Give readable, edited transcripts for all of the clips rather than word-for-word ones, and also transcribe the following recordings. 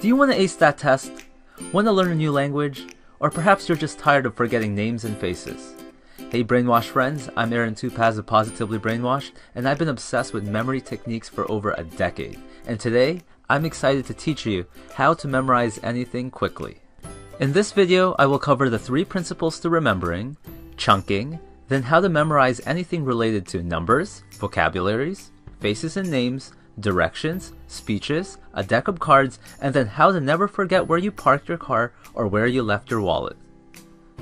Do you want to ace that test? Want to learn a new language? Or perhaps you're just tired of forgetting names and faces? Hey Brainwash friends, I'm Aaron Tupaz of Positively Brainwashed, and I've been obsessed with memory techniques for over a decade. And today, I'm excited to teach you how to memorize anything quickly. In this video, I will cover the 3 principles to remembering, chunking, then how to memorize anything related to numbers, vocabularies, faces and names, directions, speeches, a deck of cards, and then how to never forget where you parked your car or where you left your wallet.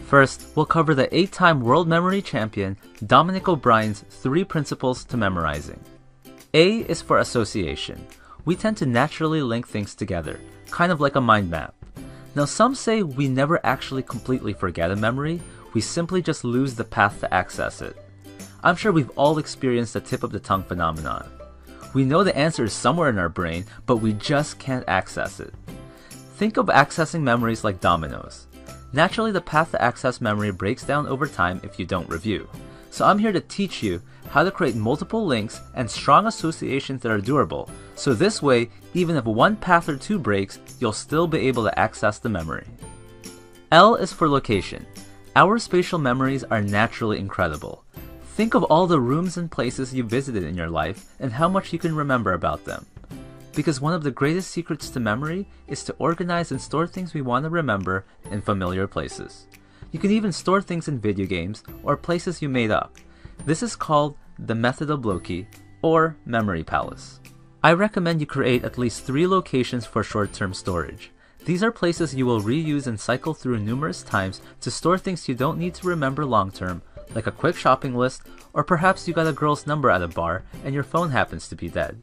First, we'll cover the 8-time world memory champion Dominic O'Brien's 3 principles to memorizing. A is for association. We tend to naturally link things together, kind of like a mind map. Now some say we never actually completely forget a memory, we simply just lose the path to access it. I'm sure we've all experienced the tip of the tongue phenomenon. We know the answer is somewhere in our brain, but we just can't access it. Think of accessing memories like dominoes. Naturally, the path to access memory breaks down over time if you don't review. So I'm here to teach you how to create multiple links and strong associations that are durable, so this way, even if one path or 2 breaks, you'll still be able to access the memory. L is for location. Our spatial memories are naturally incredible. Think of all the rooms and places you visited in your life and how much you can remember about them. Because one of the greatest secrets to memory is to organize and store things we want to remember in familiar places. You can even store things in video games or places you made up. This is called the method of Loki or memory palace. I recommend you create at least 3 locations for short-term storage. These are places you will reuse and cycle through numerous times to store things you don't need to remember long-term, like a quick shopping list, or perhaps you got a girl's number at a bar and your phone happens to be dead.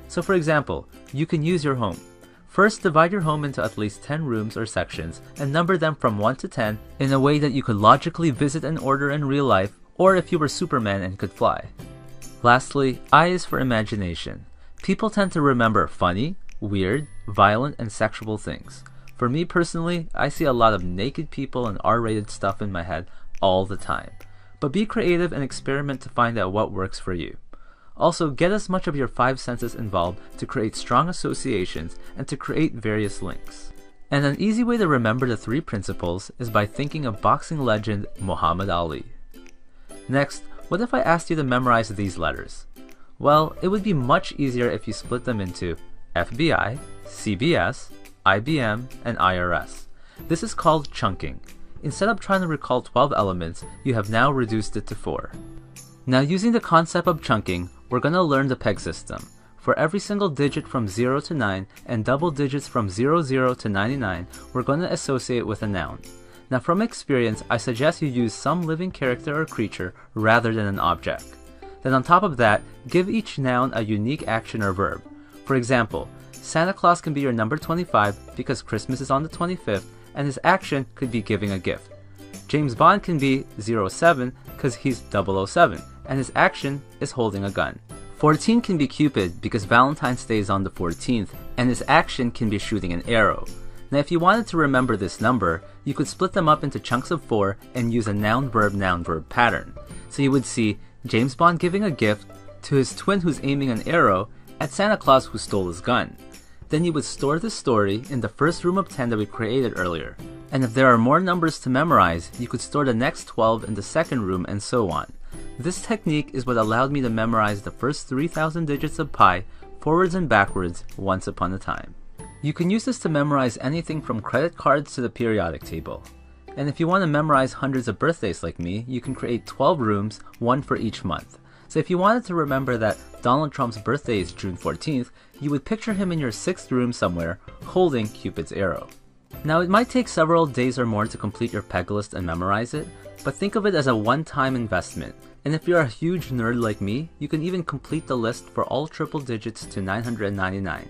So for example, you can use your home. First, divide your home into at least 10 rooms or sections and number them from 1 to 10 in a way that you could logically visit and order in real life, or if you were Superman and could fly. Lastly, I is for imagination. People tend to remember funny, weird, violent, and sexual things. For me personally, I see a lot of naked people and R-rated stuff in my head all the time. But be creative and experiment to find out what works for you. Also, get as much of your 5 senses involved to create strong associations and to create various links. And an easy way to remember the 3 principles is by thinking of boxing legend Muhammad Ali. Next, what if I asked you to memorize these letters? Well, it would be much easier if you split them into FBI, CBS, IBM, and IRS. This is called chunking. Instead of trying to recall 12 elements, you have now reduced it to 4. Now using the concept of chunking, we're going to learn the peg system. For every single digit from 0 to 9 and double digits from 00 to 99, we're going to associate with a noun. Now from experience, I suggest you use some living character or creature rather than an object. Then on top of that, give each noun a unique action or verb. For example, Santa Claus can be your number 25 because Christmas is on the 25th, and his action could be giving a gift. James Bond can be 07 because he's 007, and his action is holding a gun. 14 can be Cupid because Valentine's Day is on the 14th, and his action can be shooting an arrow. Now if you wanted to remember this number, you could split them up into chunks of 4 and use a noun-verb pattern. So you would see James Bond giving a gift to his twin who's aiming an arrow at Santa Claus who stole his gun. Then you would store the story in the first room of 10 that we created earlier. And if there are more numbers to memorize, you could store the next 12 in the second room and so on. This technique is what allowed me to memorize the first 3,000 digits of pi forwards and backwards once upon a time. You can use this to memorize anything from credit cards to the periodic table. And if you want to memorize hundreds of birthdays like me, you can create 12 rooms, 1 for each month. So if you wanted to remember that Donald Trump's birthday is June 14th, you would picture him in your 6th room somewhere, holding Cupid's arrow. Now it might take several days or more to complete your peg list and memorize it, but think of it as a one-time investment. And if you're a huge nerd like me, you can even complete the list for all triple digits to 999.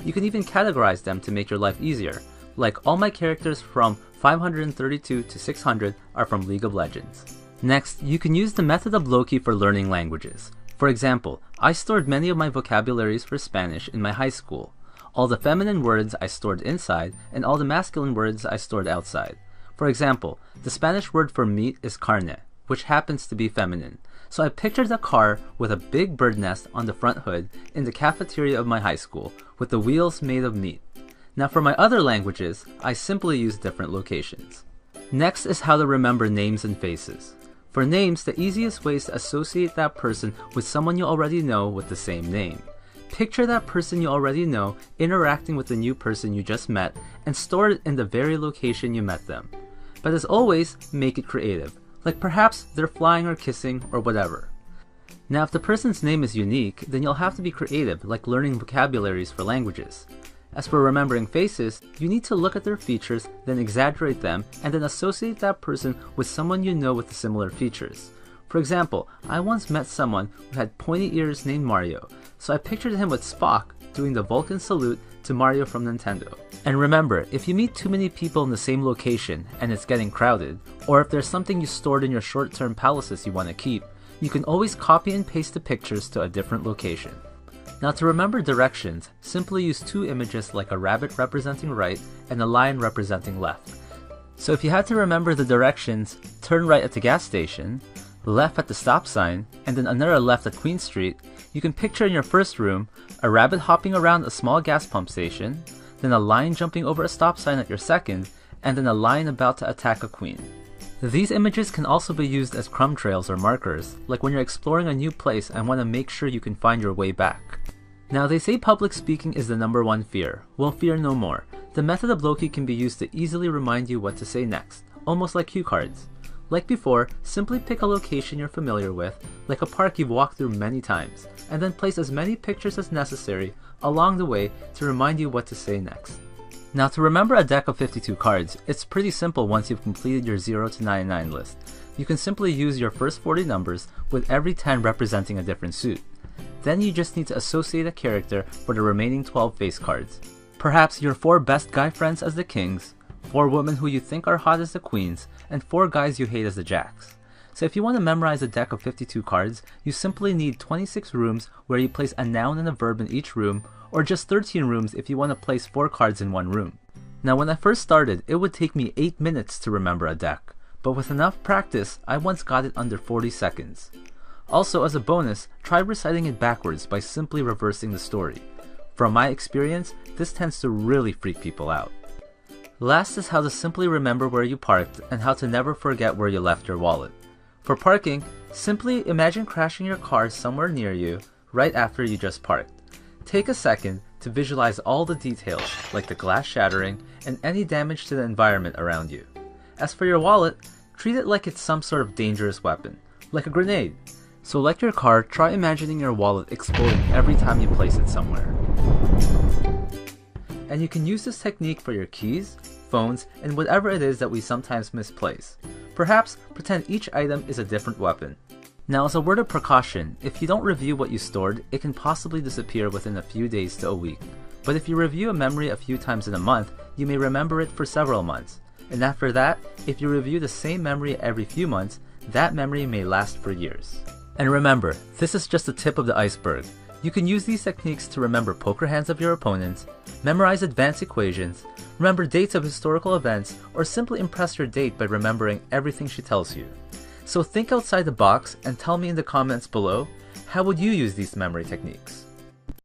You can even categorize them to make your life easier, like all my characters from 532 to 600 are from League of Legends. Next, you can use the method of Loki for learning languages. For example, I stored many of my vocabularies for Spanish in my high school. All the feminine words I stored inside, and all the masculine words I stored outside. For example, the Spanish word for meat is carne, which happens to be feminine. So I pictured a car with a big bird nest on the front hood in the cafeteria of my high school, with the wheels made of meat. Now for my other languages, I simply use different locations. Next is how to remember names and faces. For names, the easiest way is to associate that person with someone you already know with the same name. Picture that person you already know interacting with the new person you just met and store it in the very location you met them. But as always, make it creative, like perhaps they're flying or kissing or whatever. Now if the person's name is unique, then you'll have to be creative, like learning vocabularies for languages. As for remembering faces, you need to look at their features, then exaggerate them, and then associate that person with someone you know with similar features. For example, I once met someone who had pointy ears named Mario, so I pictured him with Spock doing the Vulcan salute to Mario from Nintendo. And remember, if you meet too many people in the same location and it's getting crowded, or if there's something you stored in your short-term palaces you want to keep, you can always copy and paste the pictures to a different location. Now to remember directions, simply use two images like a rabbit representing right and a lion representing left. So if you had to remember the directions, turn right at the gas station, left at the stop sign, and then another left at Queen Street, you can picture in your first room, a rabbit hopping around a small gas pump station, then a lion jumping over a stop sign at your second, and then a lion about to attack a queen. These images can also be used as crumb trails or markers, like when you're exploring a new place and want to make sure you can find your way back. Now they say public speaking is the #1 fear. Well, fear no more. The method of Loki can be used to easily remind you what to say next, almost like cue cards. Like before, simply pick a location you're familiar with, like a park you've walked through many times, and then place as many pictures as necessary along the way to remind you what to say next. Now to remember a deck of 52 cards, it's pretty simple once you've completed your 0 to 99 list. You can simply use your first 40 numbers with every 10 representing a different suit. Then you just need to associate a character for the remaining 12 face cards. Perhaps your 4 best guy friends as the kings, 4 women who you think are hot as the queens, and 4 guys you hate as the jacks. So if you want to memorize a deck of 52 cards, you simply need 26 rooms where you place a noun and a verb in each room, or just 13 rooms if you want to place 4 cards in one room. Now when I first started, it would take me 8 minutes to remember a deck, but with enough practice, I once got it under 40 seconds. Also, as a bonus, try reciting it backwards by simply reversing the story. From my experience, this tends to really freak people out. Last is how to simply remember where you parked and how to never forget where you left your wallet. For parking, simply imagine crashing your car somewhere near you right after you just parked. Take a second to visualize all the details, like the glass shattering and any damage to the environment around you. As for your wallet, treat it like it's some sort of dangerous weapon, like a grenade. So like your car, try imagining your wallet exploding every time you place it somewhere. And you can use this technique for your keys, phones, and whatever it is that we sometimes misplace. Perhaps pretend each item is a different weapon. Now as a word of precaution, if you don't review what you stored, it can possibly disappear within a few days to a week. But if you review a memory a few times in a month, you may remember it for several months. And after that, if you review the same memory every few months, that memory may last for years. And remember, this is just the tip of the iceberg. You can use these techniques to remember poker hands of your opponents, memorize advanced equations, remember dates of historical events, or simply impress your date by remembering everything she tells you. So think outside the box and tell me in the comments below, how would you use these memory techniques?